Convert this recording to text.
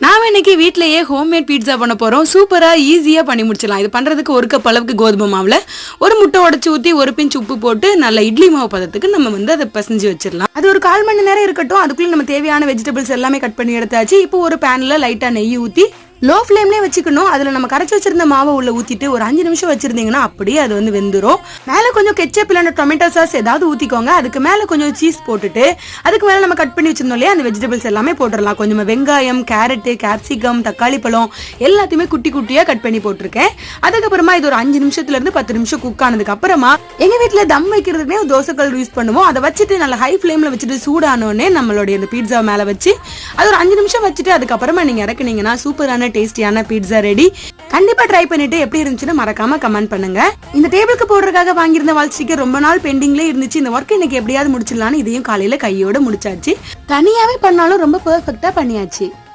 நாம இன்னைக்கு வீட்லயே ஹோம்மேட் பீட்சா பண்ண போறோம். சூப்பரா ஈஸியா பண்ணி முடிச்சிடலாம். இது பண்றதுக்கு ஒரு கப் அளவுக்கு கோதுமை மாவுல ஒரு முட்டை உடைச்சு ஊத்தி ஒரு பிஞ்ச் உப்பு போட்டு நல்ல இட்லி மாவு பதத்துக்கு நம்ம அதை பிசைஞ்சு வச்சிடலாம். அது ஒரு 1/4 மணி நேரம் இருக்கட்டும். அதுக்குள்ள நம்ம தேவையான வெஜிடபிள்ஸ் எல்லாமே கட் பண்ணி எடுத்தாச்சு. இப்போ ஒரு பேன்ல லைட்டா நெய் ஊத்தி லோ ஃப்ளேம்லேயே வச்சுக்கணும். அதில் நம்ம கரைச்சி வச்சிருந்த மாவை உள்ள ஊற்றிட்டு ஒரு 5 நிமிஷம் வச்சிருந்தீங்கன்னா அப்படியே அது வெந்துடும். மேலே கொஞ்சம் கெச்சப் இல்லைன்னா டொமேட்டோ சாஸ் ஏதாவது ஊற்றிக்கோங்க. அதுக்கு மேலே கொஞ்சம் சீஸ் போட்டுட்டு அதுக்கு மேலே நம்ம கட் பண்ணி வச்சிருந்தோம் இல்லையா, அந்த வெஜிடபிள்ஸ் எல்லாமே போட்டுடலாம். கொஞ்சம் வெங்காயம், கேரட்டு, கேப்சிகம், தக்காளி பழம் எல்லாத்தையுமே குட்டி குட்டியாக கட் பண்ணி போட்டிருக்கேன். அதுக்கப்புறமா இது ஒரு 5 நிமிஷத்துலேருந்து 10 நிமிஷம் குக் ஆனதுக்கு அப்புறமா எங்கள் வீட்டில் தம் வைக்கிறதுனே ஒரு தோசைக்கல் யூஸ் பண்ணுவோம். அதை வச்சுட்டு நல்லா ஹை ஃப்ளேமில் வச்சுட்டு சூடானோடனே நம்மளுடைய இந்த பீட்சா மேலே வச்சு அது ஒரு 5 நிமிஷம் வச்சுட்டு அதுக்கப்புறமா நீங்கள் இறக்குனீங்கன்னா சூப்பரான டேஸ்டியான பீட்சா ரெடி. கண்டிப்பா ட்ரை பண்ணிட்டு எப்படி இருந்துச்சுன்னு மறக்காம கமெண்ட் பண்ணுங்க. இந்த டேபிளுக்கு போடுறதுக்காக வாங்கியிருந்த வால் ஸ்டிக்கர் ரொம்ப நாள் பெண்டிங்ல இருந்துச்சு. இந்த ஒர்க் இன்னைக்கு எப்படியாவது முடிச்சிடலான்னு இதையும் காலையில கையோட முடிச்சாச்சு. தனியாவே பண்ணாலும் ரொம்ப பெர்ஃபெக்ட்டா பண்ணியாச்சு.